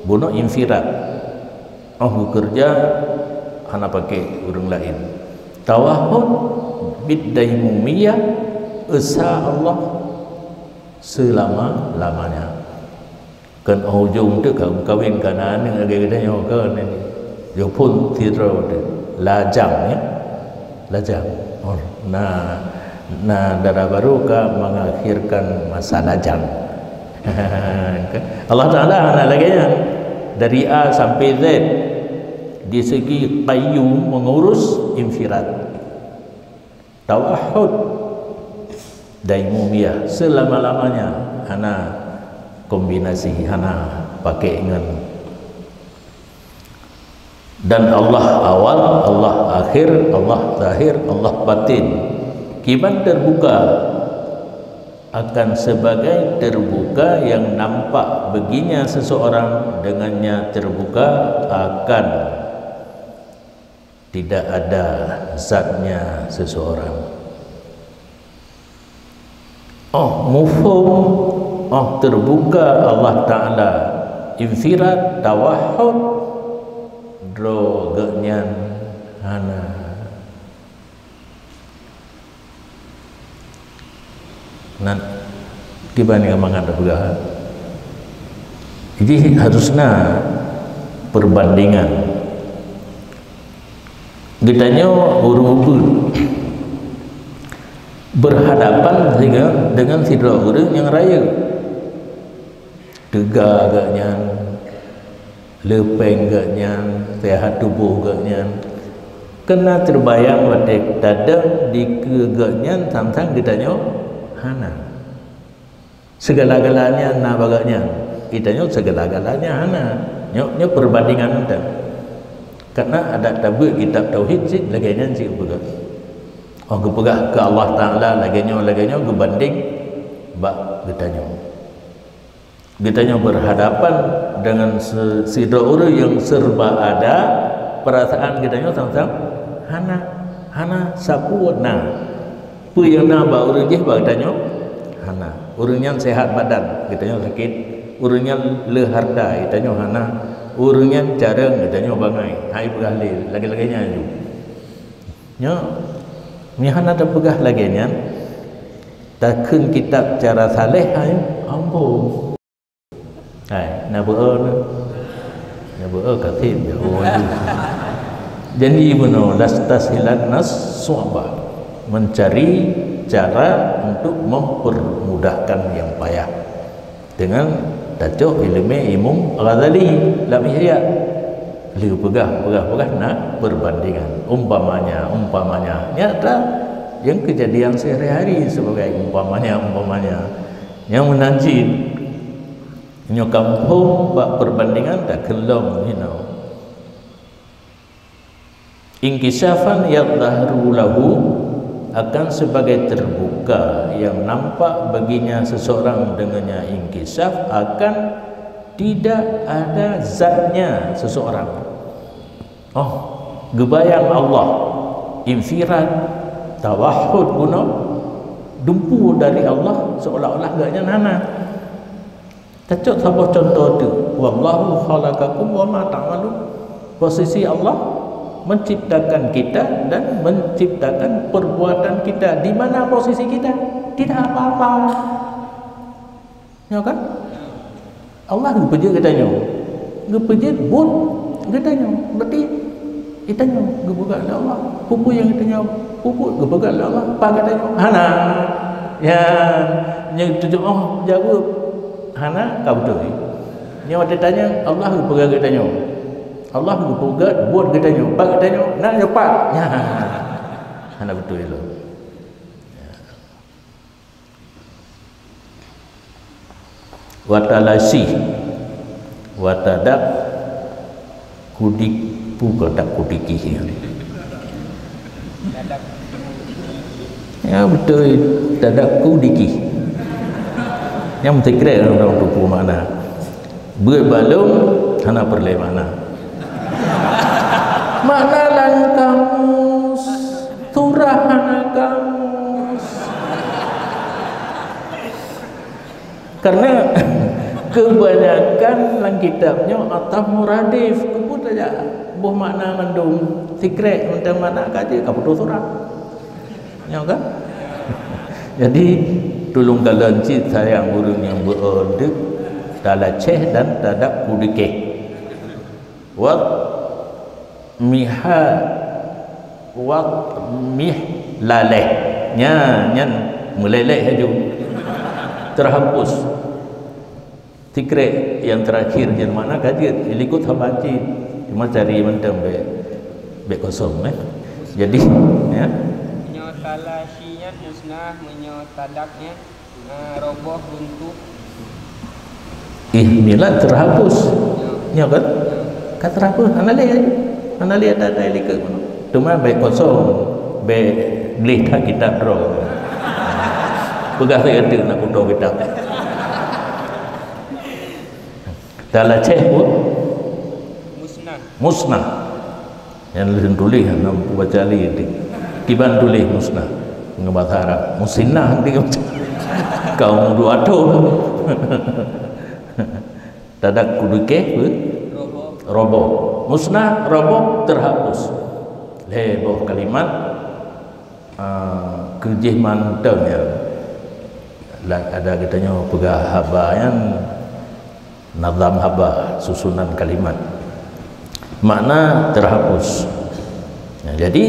bunuh infirat, bekerja hana pakai orang lain, tawahud biddaimumiyah, esa Allah selama-lamanya. Kan ujung tu kawin kanan dengan gaya-gayanya kan ini dia pun tidro lajang ya, lajang. Nah darah baru ka mengakhirkan masa lajang. Allah Ta'ala hana lagi dari A sampai Z di segi qayyum mengurus infirat, tawahud, daimumiyah selama-lamanya, hana kombinasi, hana pakai dengan. Dan Allah awal, Allah akhir, Allah zahir, Allah batin. Kiban terbuka akan sebagai terbuka yang nampak baginya seseorang, dengannya terbuka akan tidak ada zatnya seseorang. Mufhum, terbuka Allah Ta'ala, infirat, tawahud, dro genyan hana. Nan kibani amangan bergah. Jadi harusnya perbandingan. Ditanya urut berhadapan dengan sidra orang yang raya, tegak genyan, lepeng genyan, sehat tubuh genyan, kena terbayang wadek dadang di kegenyan tantang ditanya hana segala-galanya na baganya, ditanya segala-galanya hana. Nyok perbandingan anda karena ada tabut kitab tauhid sih laganya sih pegang kepegah ke Allah Ta'ala laganya kebanding bak ditanya berhadapan dengan sidra orang yang serba ada perasaan ditanya tentang hana sapu pu yang na ba orang je ba ditanya hana, orang yang sehat badan ditanya sakit, orang yang leharda ditanya hana, orang yang jarang ditanya bangai hai pegah lagi-laginya hana tak pegah laginya takun kitab cara saleh ampun hai nak berapa kathir dia janji benar lastasilat nas su'bah, mencari cara untuk mempermudahkan yang payah dengan tajuk ilmu Imam Ghazali dalam Ihya. Beliau pegah nak perbandingan umpamanya nyata yang kejadian sehari-hari sebagai umpamanya yang menanjin nyo kampung bak perbandingan tak kelong inkisafan yadhharu lahu, akan sebagai terbuka yang nampak baginya seseorang dengannya inkisaf akan tidak ada zatnya seseorang. Gebayang Allah, infirad, tawahud guna dumpu dari Allah seolah-olah gaknya nana. Tajuk sebuah contoh tu, wallahu khalaqakum wa ma ta'malun. Posisi Allah menciptakan kita dan menciptakan perbuatan kita. Di mana posisi kita? Tidak apa-apa. Ya kan? Allah ngepeje katanya. Ngepeje bun katanya. Berarti itanya gebegal Allah. Pupu yang katanya pupu gebegal Allah. Apa katanya? Hana. Ya, yang tujuh jawab. Hana kau betul. Yang ada tanya Allah gebegal katanya. Allah berbuat buat katanya, bag katanya, nak cepat. Ya. Hana betul itu. Watalasi watadak kudik pukadak kudiki. Ya betul, dadak kudiki. Yang mentikre orang tupu mana. Berbalung hana perle mana. Mana lan kamus turahana kamus, karena kebanyakan lang kitabnya atau muradif kebut aja buh makna mendung sikret mentang mana kaji kabutuh surah ya kan. Jadi tolong kalian cit sayang burung yang berode dalaceh dan tadak kudike wat miha wat mih laleh nyan meleleh aja terhapus tikre yang terakhir yang mana kaji ikut habaci cuma cari mentang be kosong jadi ya menyotalasinya musnah menyotadaknya roboh runtuh inilah terhapus ya kan kata terhapus analia data ilika cuma baik kosong baik beli tak kitab roh pegah saya ada nak kudo kitab dalam ceh pun musnah yang lebih tulis nak baca li kiban tulis musnah ngebahasa Arab musinah nanti kaum dua tu tadak kuduke roboh musnah roboh terhapus leboh kalimat kejih mantap ya ada katanya pegah haba yang nazam haba susunan kalimat makna terhapus jadi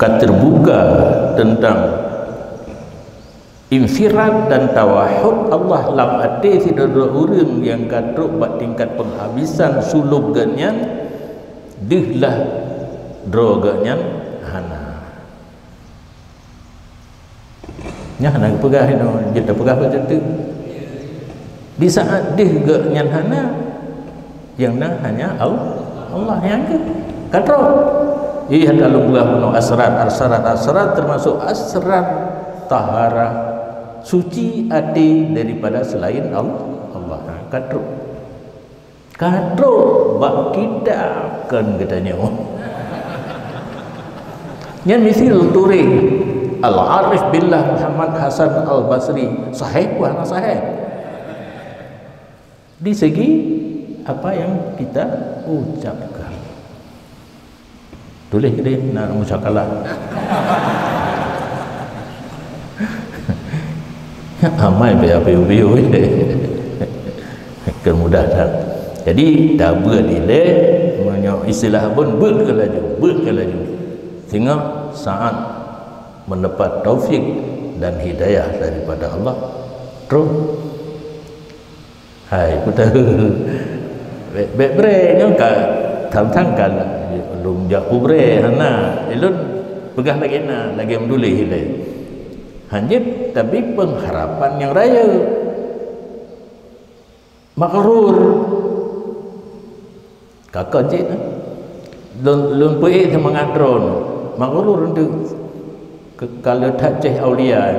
terbuka tentang infirad dan tawahud Allah lam ade tidak ada orang yang kadruk buat tingkat penghabisan sulub ganyan dihlah droganyan hana nya hana pegah itu kita pegah macam tu di saat dih ganyan hana yang nah hanya Allah yang ke kadruk kalau pegah penuh asrat termasuk asrat taharah suci adi daripada selain Allah. Kadruk bak kita kan katanya yang misil turing Al-Arif Billah Muhammad Hasan Al-Basri sahih bukan sahih di segi apa yang kita ucapkan tulis dia nak musyakalah amai biar-biar kemudahan. Jadi dah berdile menyo istilah pun berkelaju sehingga saat mendapat taufik dan hidayah daripada Allah terus hai putar bre nya ka thang-thang lum jak bre hana elun pegah lagi mendulih hilai hanjit tapi pengharapan yang raya makrur kakak cik lun puik semangat drone makrur untuk kalau tak ceh aulia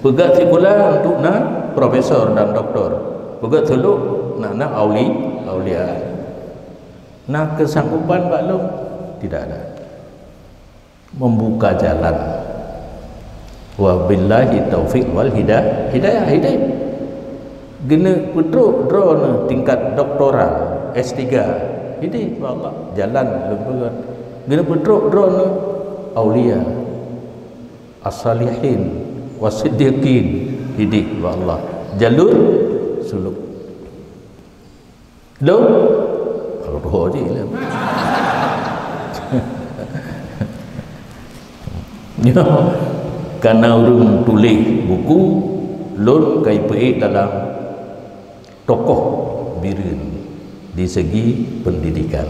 pegat sekolah untuk nak profesor dan doktor pegat seluk nak aulia nak kesanggupan baklum tidak ada membuka jalan wabillahi taufiq wal hidayah gena putruk drone tingkat doktoral S3 ini Allah jalan lebat gena putruk drone aulia as-salihin wasiddiqin ini Allah jalur suluk lo roh je lah ya karena orang tulis buku lon kai peik dalam tokoh birin di segi pendidikan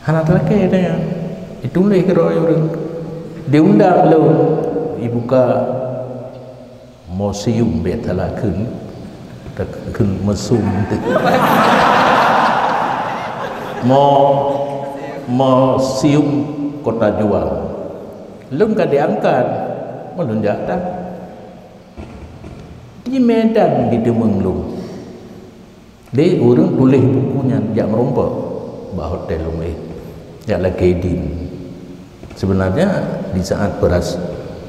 hana terkait dengan ditulis ke orang diundang lo dibuka museum betala kun mesum museum kota juang lum kan diangkat melunjak dah di Medan di Demang lum dia orang tulis bukunya jak merompak bah hotel lumeh jak lagi din sebenarnya di saat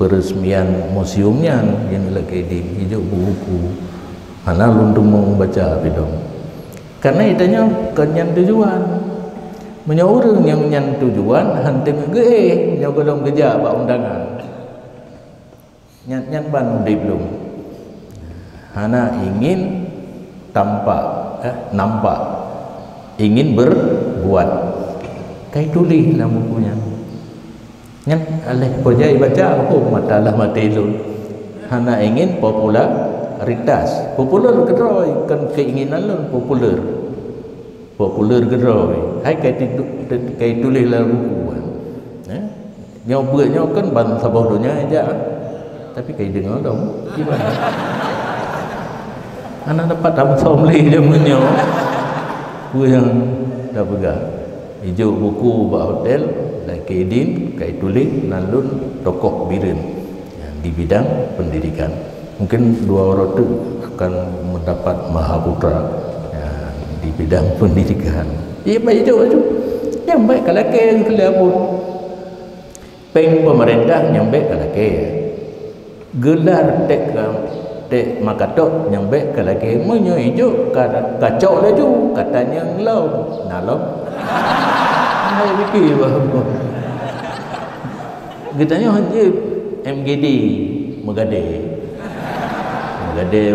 peresmian museumnya yang lagi din hijau buku mana lundung membaca bidong karena itanya kenyan tujuan menyorong yang nyan tujuan hanteng ge nyogolong geja ba undangan nyan ban di belum hana ingin nampak ingin berbuat kai tulis dalam bukunya nyan alih pojai baca aku matalah matilun hana ingin popularitas popular kedoi kan keinginan lun popular kedoi hai kai tulis dalam buku nyoba kan ban sabodonya aja tapi kai dengar dong gimana anak dapat amsomli dia menyo ku yang dah pegang hijau buku ba hotel laki din kai tulis nalun tokoh birin di bidang pendidikan mungkin dua orang tu akan mendapat mahaputra di bidang pendidikan ia baik tu yang baik kalau ke kelabut peng pemerintah yang baik kalau ke gelar tek makatok yang baik kalau ke menyo hijau kacau laju katanya ngelau nalom hai fikir bahawa katanya hanya MGD megade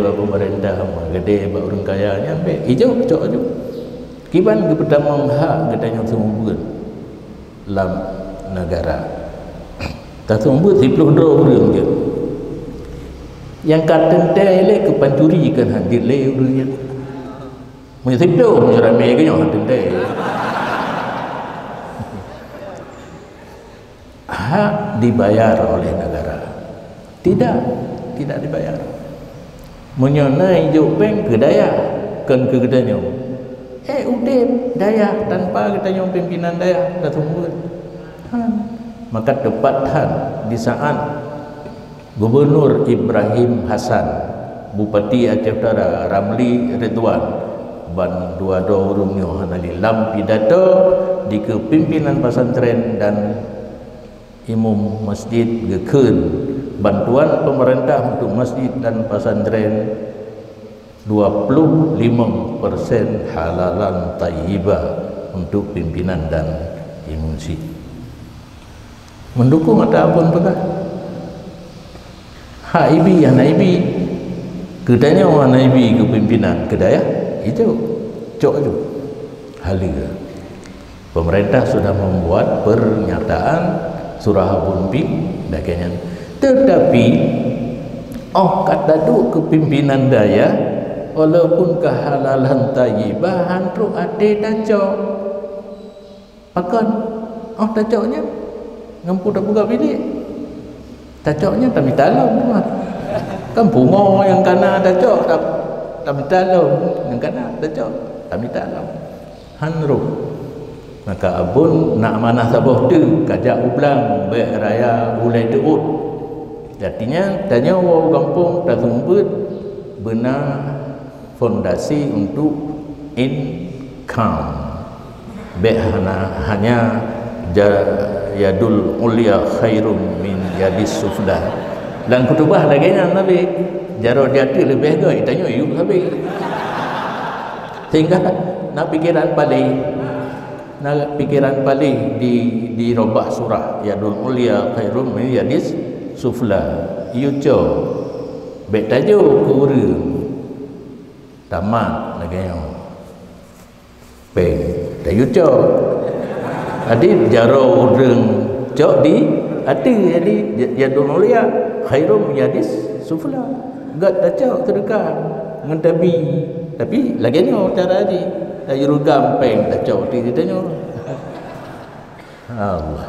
ba pemerintah megade ba orang kaya nyampe hijau cok aja kiban ke pertama hak katanya semua dalam negara tak semua 10 orang je yang kata tele ke pancuri kan hadir le urangnya menyip do ramai ke nyo hadir tele hak dibayar oleh negara tidak dibayar menyonai hijau bank ke daya kan ke katanya udin daya tanpa katanya pimpinan daya dah tunggu maka tepatan di saat Gubernur Ibrahim Hasan Bupati Aceh Utara Ramli Ridwan ban dua urungnya hanali lam pidato di kepimpinan pesantren dan imam masjid gekeun bantuan pemerintah untuk masjid dan pesantren 25% halalan tayyibah untuk pimpinan dan imam masjid mendukung atau apa Ibi anak ibi kedanya anak ibi kepimpinan kedaya itu cok itu haliga. Pemerintah sudah membuat pernyataan surah bunping dagangnya. Tetapi kata du kepimpinan daya walaupun kehalalan tayyibahan tu ade dan cok pakan tacoknya ngampu dah buka bilik tacoknya kami talon kan bunga yang kena tacok kami talon yang kena tacok kami talon hanru maka abun nak manah sabah tu kajak ublang baik raya ulai deut artinya tanya orang kampung dah sumput benar fondasi untuk income baik hanya yadul ulia khairum min yadis sufla dan kutubah lagi Nabi jaro dia tu lebih gay tanya yuk habis sehingga nak pikiran paling di robah surah yadul ulia khairum min yadis sufla yuco baik tajuk ke urang tamat lagi yang peng dah yuco adik jaro urang cok di hati jadi yadul ulia khairum yadis sufla gak dah cok terdekat ngentabi tapi lagi ni cara di ayur gampang dah cok di tanya Allah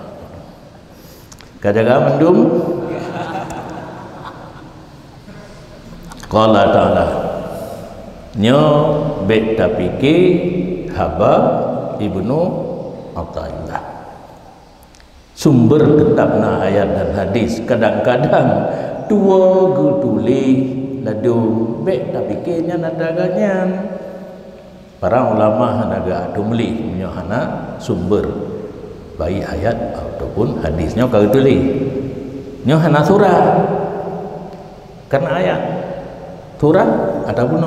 kadang mendum qala ta'ala nyo bet tapike haba ibnu Athaillah sumber tetapna ayat dan hadis kadang-kadang dua gutuli ladu bet tapike nya nadaganya para ulama hanaga dumli punya hana sumber baik ayat ataupun hadisnya kau tulis nyo hana surah kan ayat surah ataupun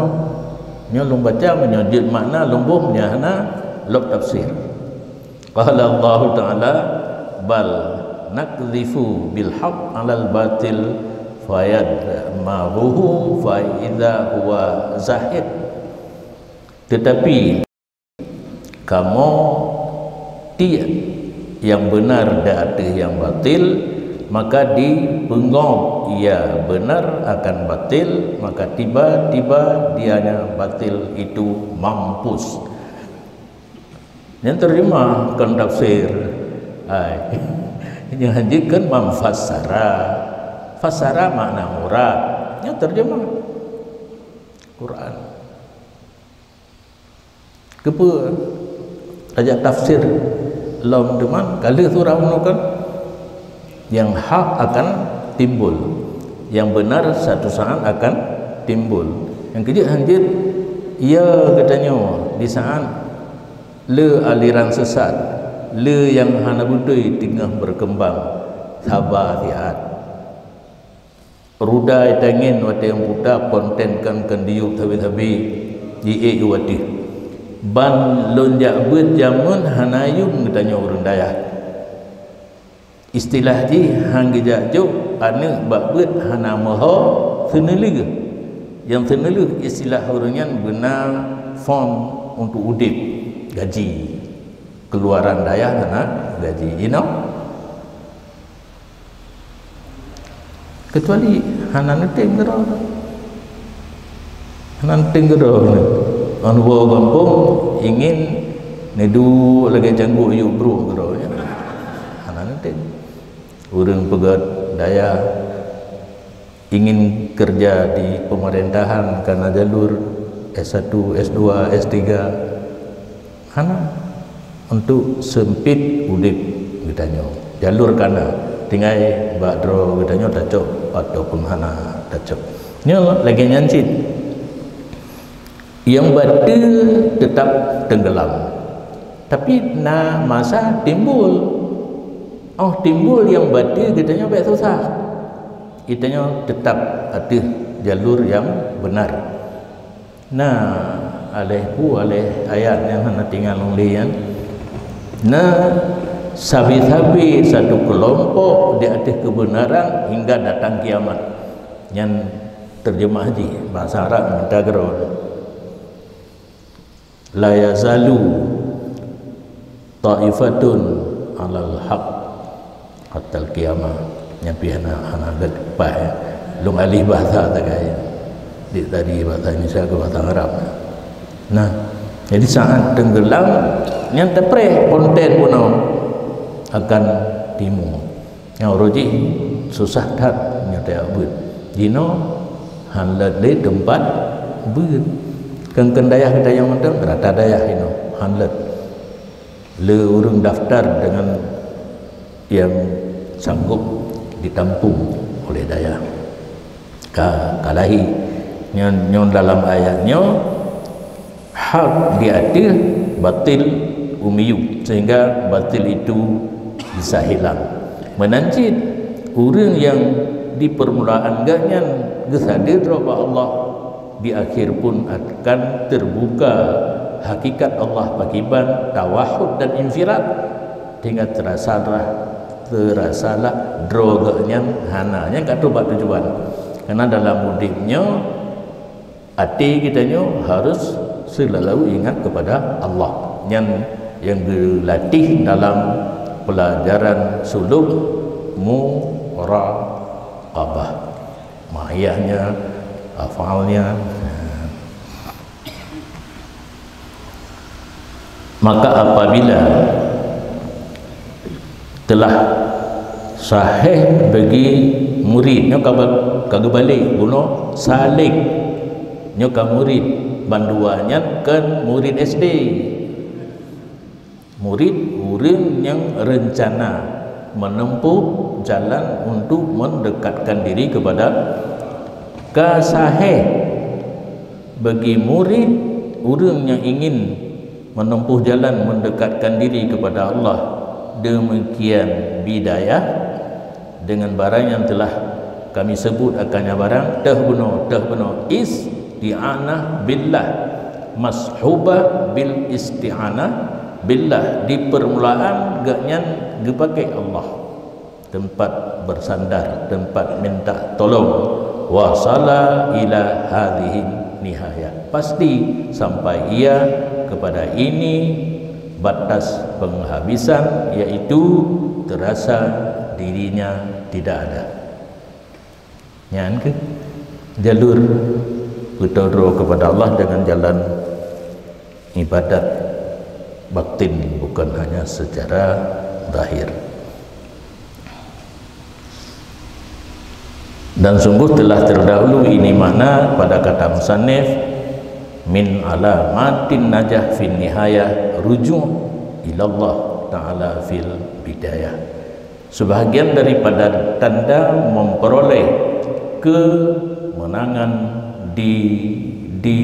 nyo lum baca menyajid makna lumbuh nya hana lob tafsir qala Allah taala bal nakzifu bil haqq 'alal batil fayadmaruhu fa idza huwa zahid tetapi kamu tiap yang benar dan ada yang batil maka dipengok ia benar akan batil maka tiba-tiba dianya batil itu mampus yang terjemah kan tafsir yang hajikan fasara makna murad yang terjemah Quran kepa ajak tafsir lam deman kali surah menukan yang hak akan timbul yang benar satu saat akan timbul yang kejut hanjir ia katanya di saat le aliran sesat le yang hana budai tengah berkembang sabar tiat rudai tangin wate yang budak konten kan diuk tabi-tabi di wati ban lonjak bet jamun hanayun katanya orang daya istilah ji hang gejak jauh ane bak bet hana maha senelig yang senelig istilah orangnya benar form untuk udip gaji keluaran daya hana gaji kecuali hana neteng gerau anu bawa kampung ingin nedu lagi janggu yuk bro gerau ya hana neteng orang pegat daya ingin kerja di pemerintahan karena jalur S1, S2, S3 hana untuk sempit udip katanya jalur kana tinggal badro katanya tacok ataupun hana tacok nya lagi nyancit yang batu tetap tenggelam tapi na masa timbul timbul yang batu katanya baik susah katanya tetap ada jalur yang benar aleh ayat yang hana tinggal ulian sabi-sabi satu kelompok di atas kebenaran hingga datang kiamat yang terjemah haji bahasa Arab minta gerau la yazalu ta'ifatun alal haq hatta al-qiyamah nyapi hana depan lung alih bahasa tak kaya di tadi bahasa Indonesia ke bahasa Arab. Nah, jadi saat tenggelam yang terpreh konten pun akan timu yang roji susah tak nyata abut dino hanlat di tempat ber kengken dayah kita yang mentang rata dayah ino hanlat le urung daftar dengan yang sanggup ditampung oleh dayah kalahi nyon dalam ayatnya hak diatir batil umiyu sehingga batil itu bisa hilang menancit orang yang di permulaan gaknya gesadir roba Allah di akhir pun akan terbuka hakikat Allah pakiban tawahud dan infirat hingga terasalah droganya hananya kata buat tujuan karena dalam mudiknya hati kitanya harus selalu ingat kepada Allah yang dilatih dalam pelajaran suluk muraqabah ma'iyahnya afalnya. Maka apabila telah sahih bagi muridnya kagak balik buno salik nyoka murid banduannya kan murid SD murid orang yang rencana menempuh jalan untuk mendekatkan diri kepada kasahih bagi murid orang yang ingin menempuh jalan mendekatkan diri kepada Allah demikian bidayah dengan barang yang telah kami sebut akannya barang tahbuno isti'anah billah mashubah bil isti'anah billah di permulaan gaknya dipakai Allah tempat bersandar tempat minta tolong wasala ila hadhihi nihayah pasti sampai ia kepada ini batas penghabisan yaitu terasa dirinya tidak ada nyan ke jalur berdoa kepada Allah dengan jalan ibadat batin bukan hanya secara zahir. Dan sungguh telah terdahulu ini mana pada kata musannif min alamatin najah fin nihayah ruju' ilallah ta'ala fil bidayah. Sebahagian daripada tanda memperoleh kemenangan di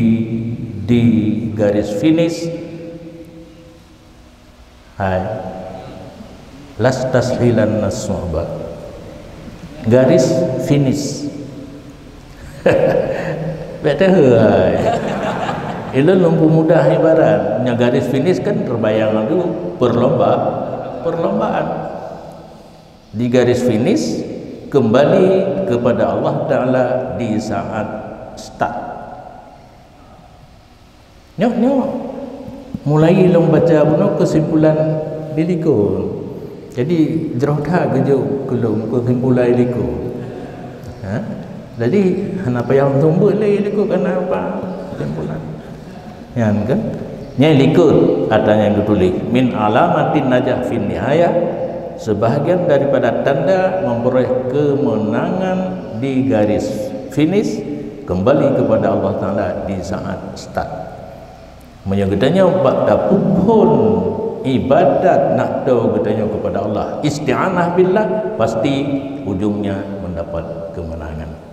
garis finish hai las tashilan nasuba garis finish betul hai itu lumpuh mudah ibaratnya garis finish kan terbayang dulu perlombaan di garis finish kembali kepada Allah Ta'ala di saat start nyok mulai long baca buno kesimpulan dilikun jadi jerota gejo kelong kesimpulan dilikun jadi kenapa yang tumbuh dilikun karena apa kesimpulan yang kan nya likut adanya yang ditulis min alamatin najah fin nihayah sebahagian daripada tanda memperoleh kemenangan di garis finish kembali kepada Allah Ta'ala di saat start menyegedanya bakda pun ibadat nak tahu gedanya kepada Allah isti'anah billah pasti ujungnya mendapat kemenangan.